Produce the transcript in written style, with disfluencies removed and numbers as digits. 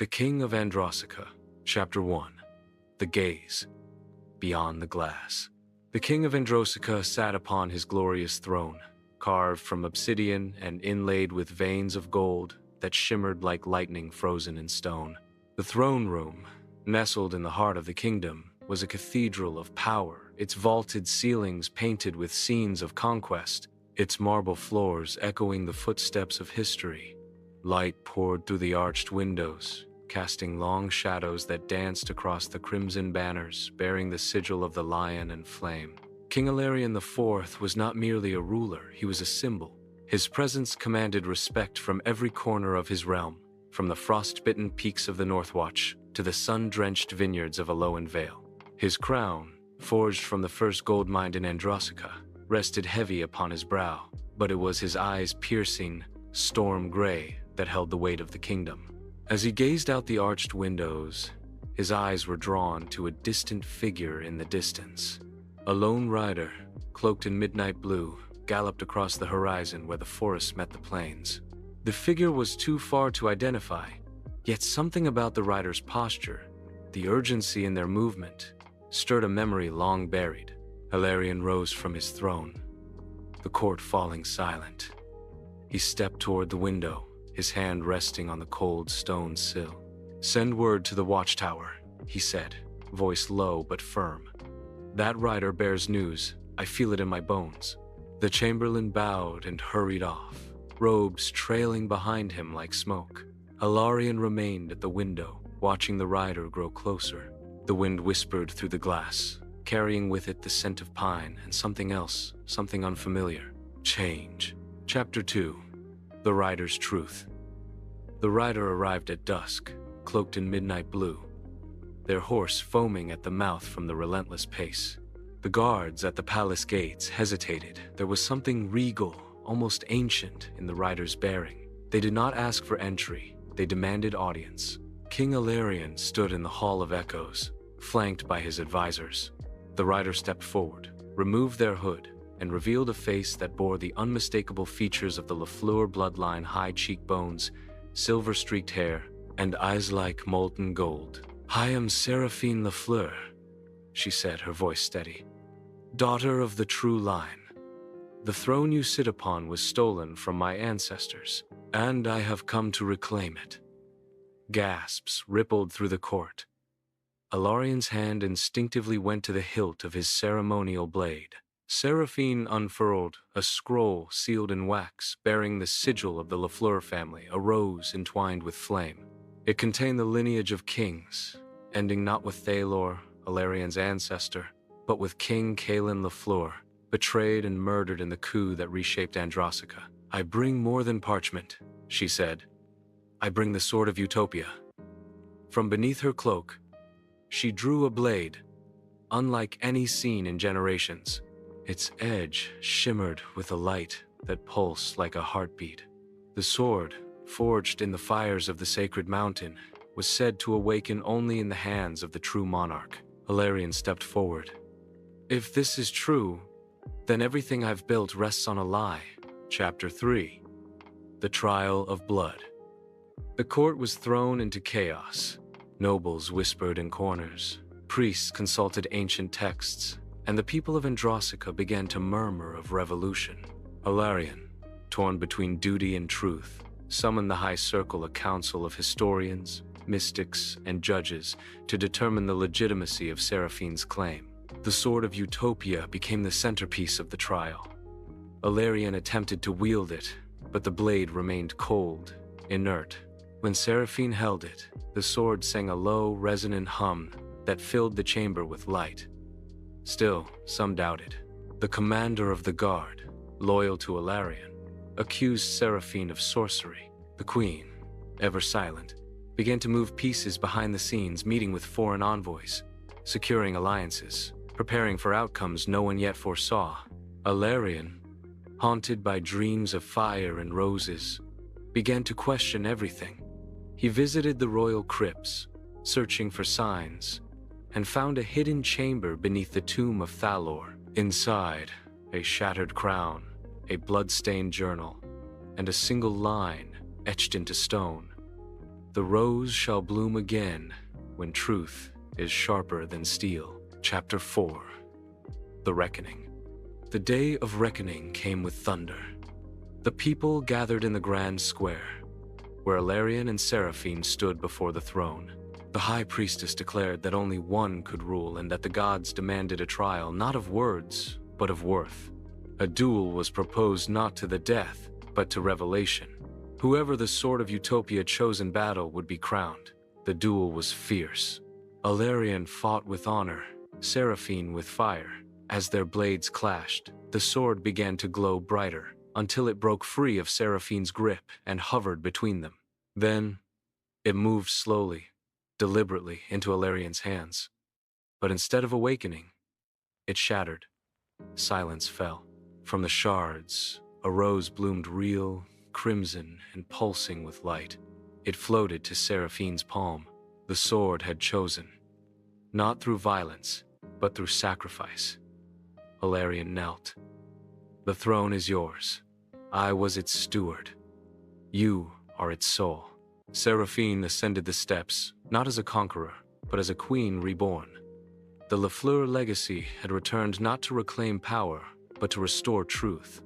The King of Androsica, Chapter 1. The Gaze. Beyond the Glass. The King of Androsica sat upon his glorious throne, carved from obsidian and inlaid with veins of gold that shimmered like lightning frozen in stone. The throne room, nestled in the heart of the kingdom, was a cathedral of power, its vaulted ceilings painted with scenes of conquest, its marble floors echoing the footsteps of history. Light poured through the arched windows, casting long shadows that danced across the crimson banners bearing the sigil of the lion and flame. King Alarion IV was not merely a ruler, he was a symbol. His presence commanded respect from every corner of his realm, from the frost-bitten peaks of the Northwatch to the sun-drenched vineyards of Alolan Vale. His crown, forged from the first gold mine in Androsica, rested heavy upon his brow, but it was his eyes piercing, storm gray, that held the weight of the kingdom. As he gazed out the arched windows, his eyes were drawn to a distant figure in the distance. A lone rider, cloaked in midnight blue, galloped across the horizon where the forest met the plains. The figure was too far to identify, yet something about the rider's posture, the urgency in their movement, stirred a memory long buried. Alarion rose from his throne, the court falling silent. He stepped toward the window, his hand resting on the cold stone sill. "Send word to the watchtower," he said, voice low but firm. "That rider bears news, I feel it in my bones." The chamberlain bowed and hurried off, robes trailing behind him like smoke. Alarion remained at the window, watching the rider grow closer. The wind whispered through the glass, carrying with it the scent of pine and something else, something unfamiliar. Change. Chapter 2. The Rider's Truth. The rider arrived at dusk, cloaked in midnight blue, their horse foaming at the mouth from the relentless pace. The guards at the palace gates hesitated. There was something regal, almost ancient, in the rider's bearing. They did not ask for entry, they demanded audience. King Alarion stood in the Hall of Echoes, flanked by his advisors. The rider stepped forward, removed their hood, and revealed a face that bore the unmistakable features of the LaFleur bloodline: high cheekbones, silver-streaked hair, and eyes like molten gold. "I am Seraphine LaFleur," she said, her voice steady. "Daughter of the true line. The throne you sit upon was stolen from my ancestors, and I have come to reclaim it." Gasps rippled through the court. Alarion's hand instinctively went to the hilt of his ceremonial blade. Seraphine unfurled a scroll sealed in wax bearing the sigil of the LaFleur family, a rose entwined with flame. It contained the lineage of kings, ending not with Thalor, Alarion's ancestor, but with King Kaelin LaFleur, betrayed and murdered in the coup that reshaped Androsica. "I bring more than parchment," she said. "I bring the Sword of Utopia." From beneath her cloak, she drew a blade, unlike any seen in generations. Its edge shimmered with a light that pulsed like a heartbeat. The sword, forged in the fires of the sacred mountain, was said to awaken only in the hands of the true monarch. Alarion stepped forward. "If this is true, then everything I've built rests on a lie." Chapter 3. The Trial of Blood. The court was thrown into chaos. Nobles whispered in corners, priests consulted ancient texts, and the people of Androsica began to murmur of revolution. Alarion, torn between duty and truth, summoned the High Circle, a council of historians, mystics, and judges, to determine the legitimacy of Seraphine's claim. The Sword of Utopia became the centerpiece of the trial. Alarion attempted to wield it, but the blade remained cold, inert. When Seraphine held it, the sword sang a low, resonant hum that filled the chamber with light. Still, some doubted. The commander of the guard, loyal to Alarion, accused Seraphine of sorcery. The queen, ever silent, began to move pieces behind the scenes, meeting with foreign envoys, securing alliances, preparing for outcomes no one yet foresaw. Alarion, haunted by dreams of fire and roses, began to question everything. He visited the royal crypts, searching for signs, and found a hidden chamber beneath the tomb of Thalor. Inside, a shattered crown, a blood-stained journal, and a single line etched into stone. The rose shall bloom again when truth is sharper than steel. Chapter 4. The Reckoning. The day of reckoning came with thunder. The people gathered in the grand square, where Alarion and Seraphine stood before the throne. The high priestess declared that only one could rule and that the gods demanded a trial not of words, but of worth. A duel was proposed not to the death, but to revelation. Whoever the Sword of Utopia chose in battle would be crowned. The duel was fierce. Alarion fought with honor, Seraphine with fire. As their blades clashed, the sword began to glow brighter, until it broke free of Seraphine's grip and hovered between them. Then, it moved slowly, deliberately into Alarion's hands. But instead of awakening, it shattered. Silence fell. From the shards, a rose bloomed real, crimson, and pulsing with light. It floated to Seraphine's palm. The sword had chosen, not through violence, but through sacrifice. Alarion knelt. The throne is yours. I was its steward. You are its soul. Seraphine ascended the steps, not as a conqueror, but as a queen reborn. The LaFleur legacy had returned not to reclaim power, but to restore truth.